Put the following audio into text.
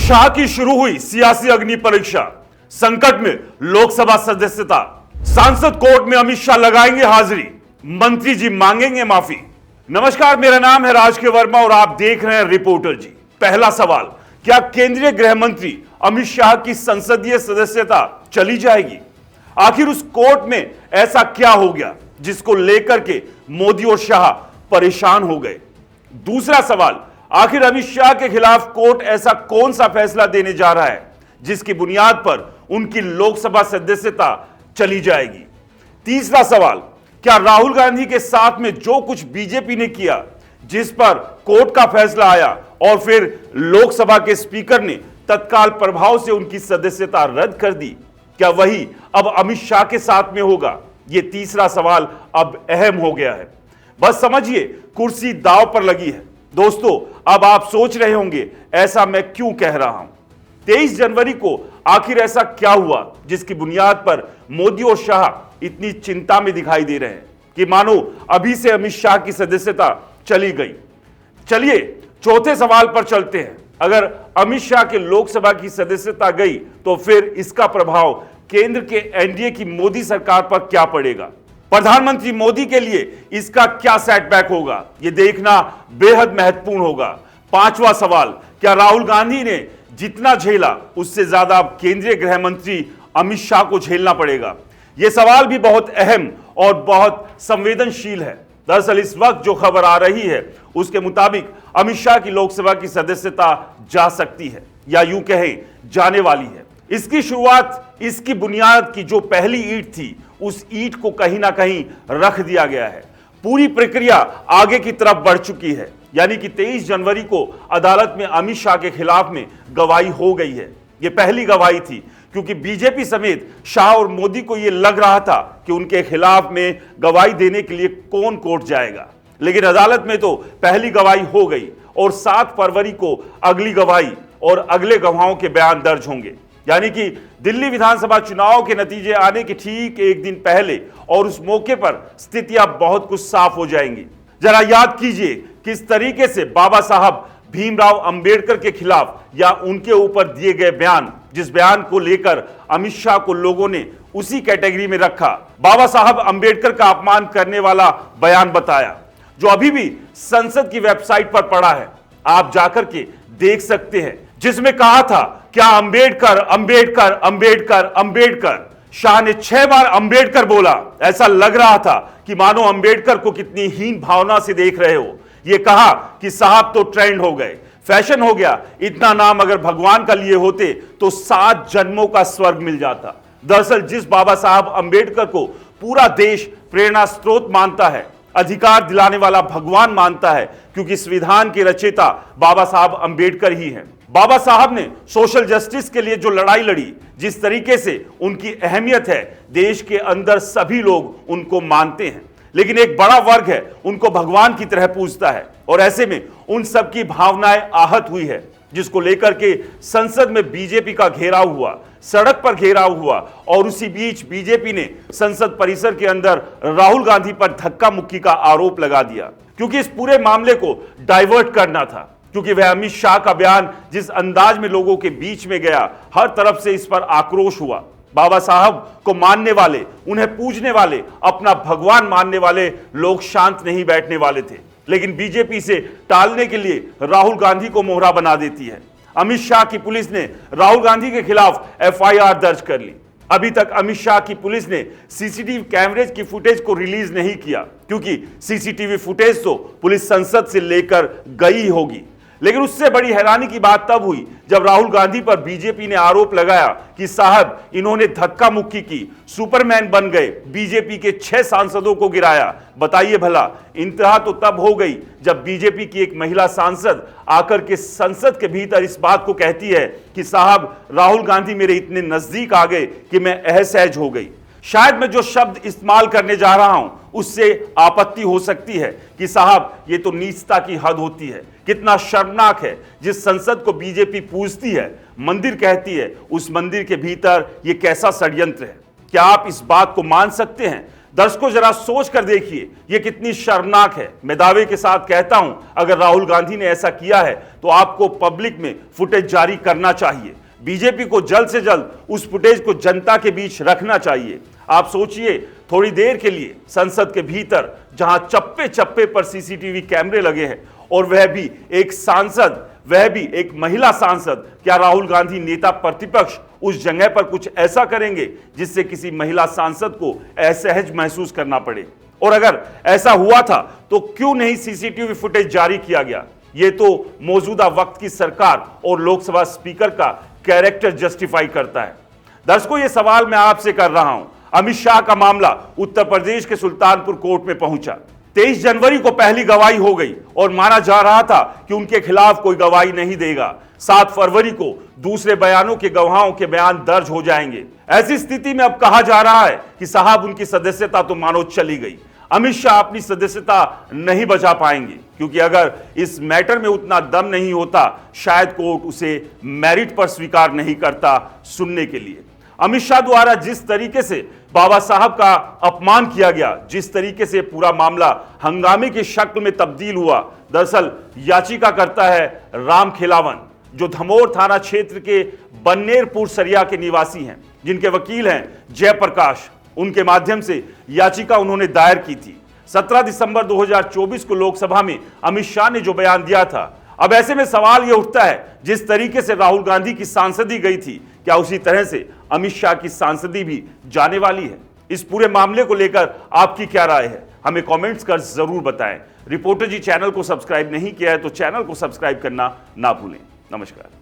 शाह की शुरू हुई सियासी अग्नि परीक्षा, संकट में लोकसभा सदस्यता, सांसद कोर्ट में अमित शाह लगाएंगे हाजिरी, मंत्री जी मांगेंगे माफी। नमस्कार, मेरा नाम है राज के वर्मा और आप देख रहे हैं रिपोर्टर जी। पहला सवाल, क्या केंद्रीय गृह मंत्री अमित शाह की संसदीय सदस्यता चली जाएगी? आखिर उस कोर्ट में ऐसा क्या हो गया जिसको लेकर के मोदी और शाह परेशान हो गए? दूसरा सवाल, आखिर अमित शाह के खिलाफ कोर्ट ऐसा कौन सा फैसला देने जा रहा है जिसकी बुनियाद पर उनकी लोकसभा सदस्यता चली जाएगी? तीसरा सवाल, क्या राहुल गांधी के साथ में जो कुछ बीजेपी ने किया, जिस पर कोर्ट का फैसला आया और फिर लोकसभा के स्पीकर ने तत्काल प्रभाव से उनकी सदस्यता रद्द कर दी, क्या वही अब अमित शाह के साथ में होगा? यह तीसरा सवाल अब अहम हो गया है। बस समझिए, कुर्सी दांव पर लगी है। दोस्तों, अब आप सोच रहे होंगे ऐसा मैं क्यों कह रहा हूं। 23 जनवरी को आखिर ऐसा क्या हुआ जिसकी बुनियाद पर मोदी और शाह इतनी चिंता में दिखाई दे रहे हैं कि मानो अभी से अमित शाह की सदस्यता चली गई। चलिए चौथे सवाल पर चलते हैं। अगर अमित शाह के लोकसभा की सदस्यता गई तो फिर इसका प्रभाव केंद्र के एनडीए की मोदी सरकार पर क्या पड़ेगा? प्रधानमंत्री मोदी के लिए इसका क्या सेटबैक होगा, यह देखना बेहद महत्वपूर्ण होगा। पांचवा सवाल, क्या राहुल गांधी ने जितना झेला उससे ज्यादा अब केंद्रीय गृह मंत्री अमित शाह को झेलना पड़ेगा? यह सवाल भी बहुत अहम और बहुत संवेदनशील है। दरअसल इस वक्त जो खबर आ रही है उसके मुताबिक अमित शाह की लोकसभा की सदस्यता जा सकती है, या यूं कहें जाने वाली है। इसकी शुरुआत, इसकी बुनियाद की जो पहली ईंट थी, उस ईंट को कहीं ना कहीं रख दिया गया है। पूरी प्रक्रिया आगे की तरफ बढ़ चुकी है, यानी कि 23 जनवरी को अदालत में अमित शाह के खिलाफ में गवाही हो गई है। यह पहली गवाही थी क्योंकि बीजेपी समेत शाह और मोदी को यह लग रहा था कि उनके खिलाफ में गवाही देने के लिए कौन कोर्ट जाएगा, लेकिन अदालत में तो पहली गवाही हो गई और 7 फरवरी को अगली गवाही और अगले गवाहों के बयान दर्ज होंगे। यानी कि दिल्ली विधानसभा चुनाव के नतीजे आने के ठीक एक दिन पहले, और उस मौके पर स्थितियां बहुत कुछ साफ हो जाएंगी। जरा याद कीजिए किस तरीके से बाबा साहब भीमराव अंबेडकर के खिलाफ या उनके ऊपर दिए गए बयान, जिस बयान को लेकर अमित शाह को लोगों ने उसी कैटेगरी में रखा, बाबा साहब अंबेडकर का अपमान करने वाला बयान बताया, जो अभी भी संसद की वेबसाइट पर पड़ा है, आप जाकर के देख सकते हैं, जिसमें कहा था क्या अंबेडकर अंबेडकर अंबेडकर अंबेडकर। शाह ने 6 बार अंबेडकर बोला। ऐसा लग रहा था कि मानो अंबेडकर को कितनी हीन भावना से देख रहे हो। यह कहा कि साहब तो ट्रेंड हो गए, फैशन हो गया, इतना नाम अगर भगवान का लिए होते तो 7 जन्मों का स्वर्ग मिल जाता। दरअसल जिस बाबा साहब अंबेडकर को पूरा देश प्रेरणा स्रोत मानता है, अधिकार दिलाने वाला भगवान मानता है, क्योंकि संविधान के रचयिता बाबा साहब अंबेडकर ही हैं। बाबा साहब ने सोशल जस्टिस के लिए जो लड़ाई लड़ी, जिस तरीके से उनकी अहमियत है, देश के अंदर सभी लोग उनको मानते हैं, लेकिन एक बड़ा वर्ग है उनको भगवान की तरह पूजता है। और ऐसे में उन सब की भावनाएं आहत हुई है, जिसको लेकर के संसद में बीजेपी का घेराव हुआ, सड़क पर घेराव हुआ, और उसी बीच बीजेपी ने संसद परिसर के अंदर राहुल गांधी पर धक्का मुक्की का आरोप लगा दिया, क्योंकि इस पूरे मामले को डाइवर्ट करना था। क्योंकि वह अमित शाह का बयान जिस अंदाज में लोगों के बीच में गया, हर तरफ से इस पर आक्रोश हुआ। बाबा साहब को मानने वाले, उन्हें पूजने वाले, अपना भगवान मानने वाले लोग शांत नहीं बैठने वाले थे, लेकिन बीजेपी से टालने के लिए राहुल गांधी को मोहरा बना देती है। अमित शाह की पुलिस ने राहुल गांधी के खिलाफ एफआईआर दर्ज कर ली। अभी तक अमित शाह की पुलिस ने सीसीटीवी कैमरेज की फुटेज को रिलीज नहीं किया, क्योंकि सीसीटीवी फुटेज तो पुलिस संसद से लेकर गई होगी। लेकिन उससे बड़ी हैरानी की बात तब हुई जब राहुल गांधी पर बीजेपी ने आरोप लगाया कि साहब इन्होंने धक्का मुक्की की, सुपरमैन बन गए, बीजेपी के 6 सांसदों को गिराया। बताइए भला, इंतहा तो तब हो गई जब बीजेपी की एक महिला सांसद आकर के संसद के भीतर इस बात को कहती है कि साहब राहुल गांधी मेरे इतने नजदीक आ गए कि मैं असहज हो गई। शायद मैं जो शब्द इस्तेमाल करने जा रहा हूं उससे आपत्ति हो सकती है कि साहब ये तो नीचता की हद होती है। कितना शर्मनाक है, जिस संसद को बीजेपी पूजती है, मंदिर कहती है, उस मंदिर के भीतर ये कैसा षड्यंत्र है। क्या आप इस बात को मान सकते हैं? दर्शकों जरा सोच कर देखिए यह कितनी शर्मनाक है। मैं दावे के साथ कहता हूं, अगर राहुल गांधी ने ऐसा किया है तो आपको पब्लिक में फुटेज जारी करना चाहिए। बीजेपी को जल्द से जल्द उस फुटेज को जनता के बीच रखना चाहिए। आप सोचिए, थोड़ी देर के लिए संसद के भीतर जहां चप्पे चप्पे पर सीसीटीवी कैमरे लगे हैं और वह भी एक सांसद, वह भी एक महिला सांसद, क्या राहुल गांधी नेता प्रतिपक्ष उस जगह पर कुछ ऐसा करेंगे जिससे किसी महिला सांसद को असहज महसूस करना पड़े? और अगर ऐसा हुआ था तो क्यों नहीं सीसीटीवी फुटेज जारी किया गया? यह तो मौजूदा वक्त की सरकार और लोकसभा स्पीकर का कैरेक्टर जस्टिफाई करता है। दर्शकों, यह सवाल मैं आपसे कर रहा हूं। अमित शाह का मामला उत्तर प्रदेश के सुल्तानपुर कोर्ट में पहुंचा। 23 जनवरी को पहली गवाही हो गई और माना जा रहा था कि उनके खिलाफ कोई गवाही नहीं देगा। 7 फरवरी को दूसरे बयानों के गवाहों के बयान दर्ज हो जाएंगे। ऐसी स्थिति में अब कहा जा रहा है कि साहब उनकी सदस्यता तो मानो चली गई। अमित शाह अपनी सदस्यता नहीं बचा पाएंगे, क्योंकि अगर इस मैटर में उतना दम नहीं होता शायद कोर्ट उसे मेरिट पर स्वीकार नहीं करता सुनने के लिए। अमित शाह द्वारा जिस तरीके से बाबा साहब का अपमान किया गया, जिस तरीके से पूरा मामला हंगामे की शक्ल में तब्दील हुआ, दरअसल याचिका करता है राम खेलावन, जो धमोर थाना क्षेत्र के बन्नेरपुर सरिया के निवासी हैं, जिनके वकील हैं जयप्रकाश। उनके माध्यम से याचिका उन्होंने दायर की थी। 17 दिसंबर 2024 को लोकसभा में अमित शाह ने जो बयान दिया था, अब ऐसे में सवाल यह उठता है, जिस तरीके से राहुल गांधी की सांसदी गई थी, क्या उसी तरह से अमित शाह की सांसदी भी जाने वाली है? इस पूरे मामले को लेकर आपकी क्या राय है? हमें कमेंट्स कर जरूर बताएं। रिपोर्टर जी चैनल को सब्सक्राइब नहीं किया है तो चैनल को सब्सक्राइब करना ना भूलें। नमस्कार।